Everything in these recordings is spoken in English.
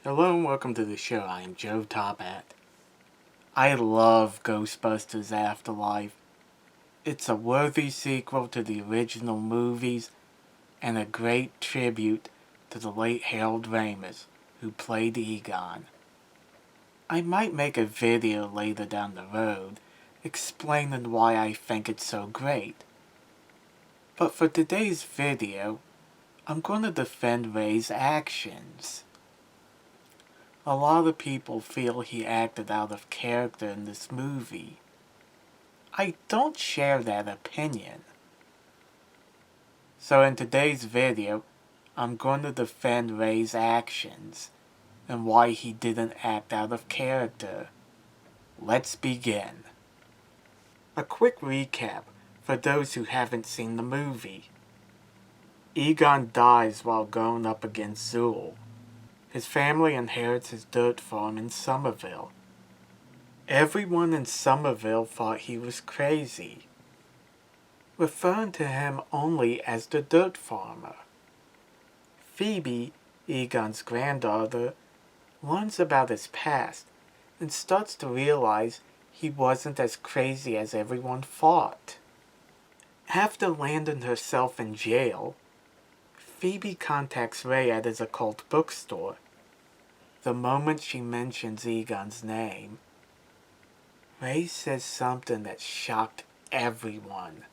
Hello and welcome to the show. I am Joe Tophat. I love Ghostbusters Afterlife. It's a worthy sequel to the original movies and a great tribute to the late Harold Ramis, who played Egon. I might make a video later down the road explaining why I think it's so great. But for today's video, I'm going to defend Ray's actions. A lot of people feel he acted out of character in this movie. I don't share that opinion. So in today's video, I'm going to defend Ray's actions and why he didn't act out of character. Let's begin. A quick recap for those who haven't seen the movie. Egon dies while going up against Zool. His family inherits his dirt farm in Somerville. Everyone in Somerville thought he was crazy, referring to him only as the dirt farmer. Phoebe, Egon's granddaughter, learns about his past and starts to realize he wasn't as crazy as everyone thought. After landing herself in jail, Phoebe contacts Ray at his occult bookstore. The moment she mentions Egon's name, Ray says something that shocked everyone.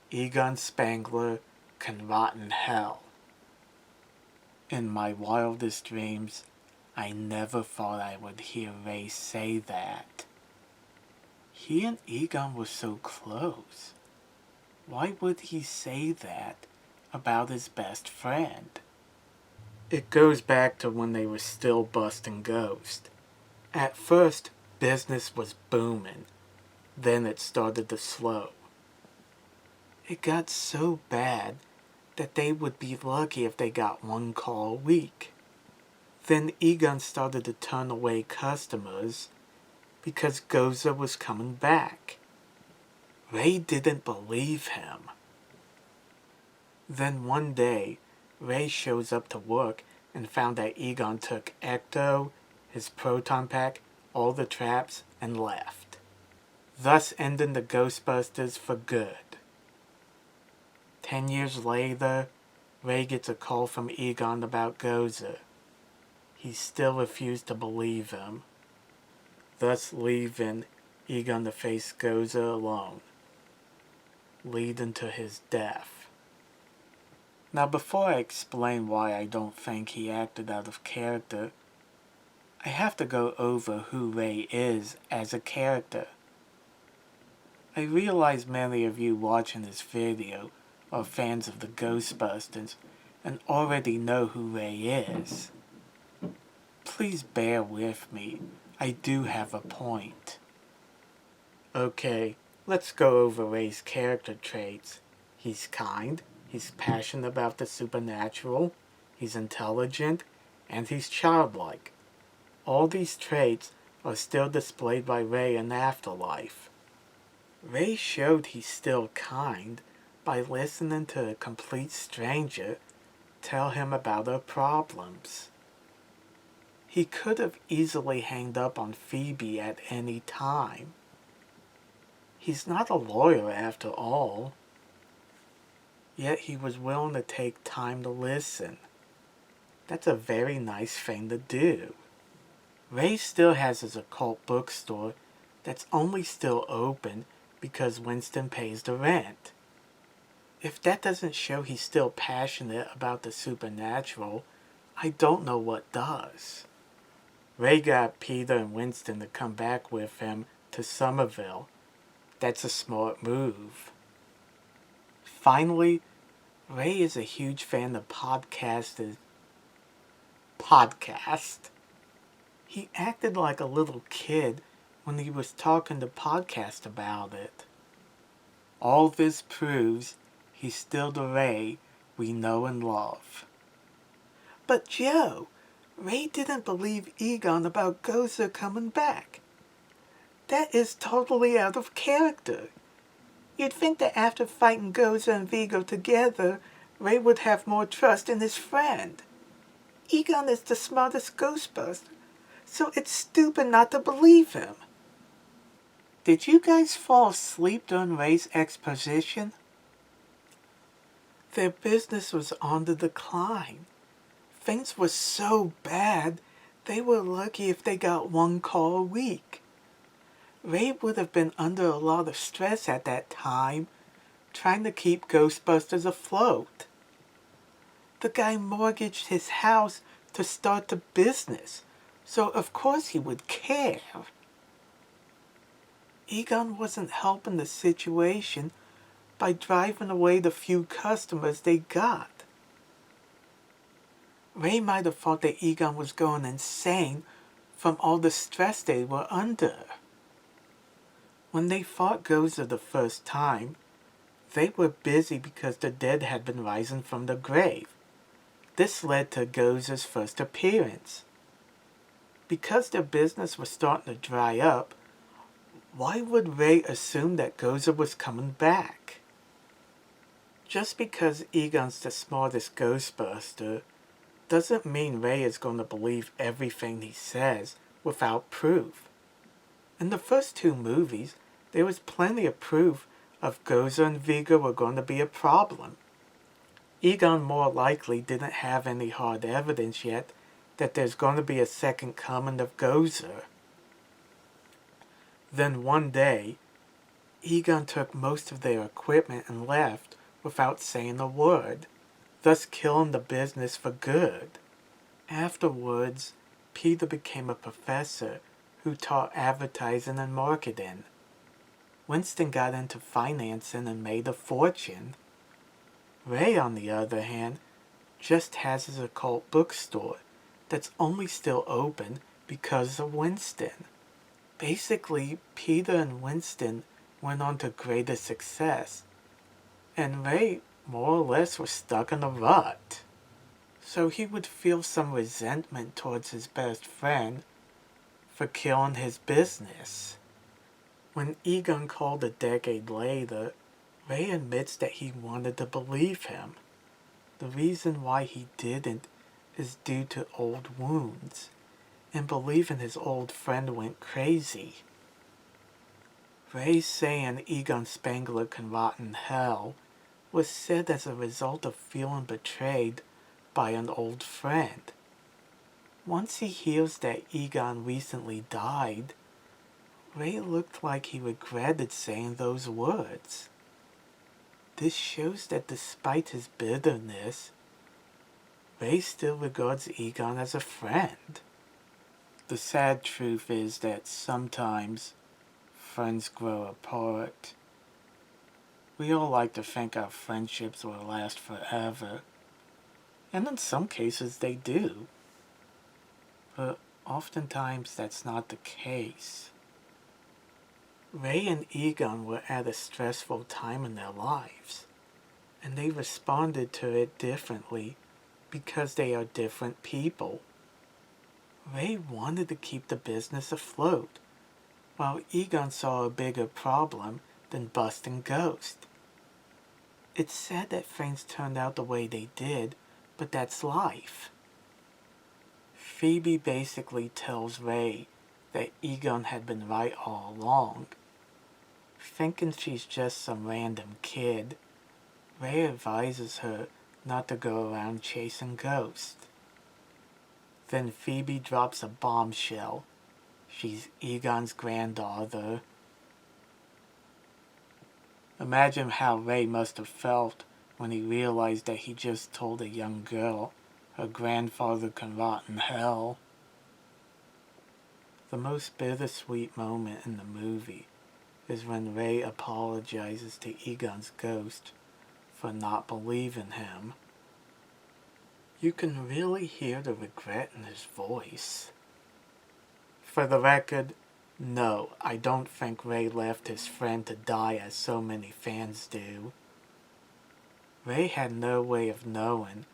Egon Spangler can rot in hell. In my wildest dreams, I never thought I would hear Ray say that. He and Egon were so close. Why would he say that about his best friend? It goes back to when they were still busting ghosts. At first, business was booming. Then it started to slow. It got so bad that they would be lucky if they got one call a week. Then Egon started to turn away customers because Gozer was coming back. Ray didn't believe him. Then one day, Ray shows up to work and found that Egon took Ecto, his proton pack, all the traps, and left, thus ending the Ghostbusters for good. 10 years later, Ray gets a call from Egon about Gozer. He still refused to believe him, thus leaving Egon to face Gozer alone, leading to his death. Now before I explain why I don't think he acted out of character, I have to go over who Ray is as a character. I realize many of you watching this video are fans of the Ghostbusters and already know who Ray is. Please bear with me, I do have a point. Okay, let's go over Ray's character traits. He's kind. He's passionate about the supernatural, he's intelligent, and he's childlike. All these traits are still displayed by Ray in Afterlife. Ray showed he's still kind by listening to a complete stranger tell him about her problems. He could have easily hanged up on Phoebe at any time. He's not a lawyer after all. Yet he was willing to take time to listen. That's a very nice thing to do. Ray still has his occult bookstore that's only still open because Winston pays the rent. If that doesn't show he's still passionate about the supernatural, I don't know what does. Ray got Peter and Winston to come back with him to Somerville. That's a smart move. Finally, Ray is a huge fan of podcast. He acted like a little kid when he was talking to podcast about it. All this proves he's still the Ray we know and love. But Joe, Ray didn't believe Egon about Gozer coming back. That is totally out of character. You'd think that after fighting Gozer and Vigo together, Ray would have more trust in his friend. Egon is the smartest Ghostbuster, so it's stupid not to believe him. Did you guys fall asleep during Ray's exposition? Their business was on the decline. Things were so bad, they were lucky if they got one call a week. Ray would have been under a lot of stress at that time, trying to keep Ghostbusters afloat. The guy mortgaged his house to start the business, so of course he would care. Egon wasn't helping the situation by driving away the few customers they got. Ray might have thought that Egon was going insane from all the stress they were under. When they fought Gozer the first time, they were busy because the dead had been rising from the grave. This led to Gozer's first appearance. Because their business was starting to dry up, why would Ray assume that Gozer was coming back? Just because Egon's the smartest Ghostbuster doesn't mean Ray is going to believe everything he says without proof. In the first two movies, there was plenty of proof of Gozer and Vigo were going to be a problem. Egon more likely didn't have any hard evidence yet that there's going to be a second coming of Gozer. Then one day, Egon took most of their equipment and left without saying a word, thus killing the business for good. Afterwards, Peter became a professor who taught advertising and marketing. Winston got into financing and made a fortune. Ray, on the other hand, just has his occult bookstore that's only still open because of Winston. Basically, Peter and Winston went on to greater success, and Ray more or less was stuck in a rut. So he would feel some resentment towards his best friend for killing his business. When Egon called a decade later, Ray admits that he wanted to believe him. The reason why he didn't is due to old wounds, and believing his old friend went crazy. Ray saying Egon Spangler can rot in hell was said as a result of feeling betrayed by an old friend. Once he hears that Egon recently died, Ray looked like he regretted saying those words. This shows that despite his bitterness, Ray still regards Egon as a friend. The sad truth is that sometimes friends grow apart. We all like to think our friendships will last forever, and in some cases they do. But oftentimes that's not the case. Ray and Egon were at a stressful time in their lives, and they responded to it differently because they are different people. Ray wanted to keep the business afloat, while Egon saw a bigger problem than busting Ghost. It's sad that things turned out the way they did, but that's life. Phoebe basically tells Ray that Egon had been right all along. Thinking she's just some random kid, Ray advises her not to go around chasing ghosts. Then Phoebe drops a bombshell. She's Egon's granddaughter. Imagine how Ray must have felt when he realized that he just told a young girl her grandfather can rot in hell. The most bittersweet moment in the movie is when Ray apologizes to Egon's ghost for not believing him. You can really hear the regret in his voice. For the record, no, I don't think Ray left his friend to die as so many fans do. Ray had no way of knowing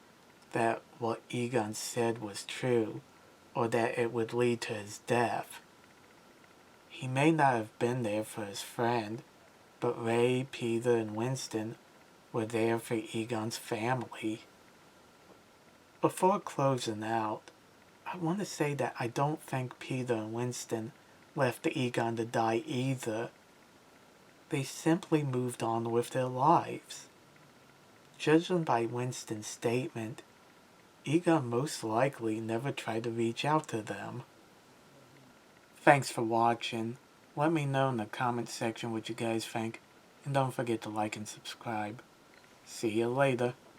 that what Egon said was true, or that it would lead to his death. He may not have been there for his friend, but Ray, Peter, and Winston were there for Egon's family. Before closing out, I want to say that I don't think Peter and Winston left Egon to die either. They simply moved on with their lives. Judging by Winston's statement, Egon most likely never tried to reach out to them. Thanks for watching. Let me know in the comment section what you guys think, and don't forget to like and subscribe. See you later.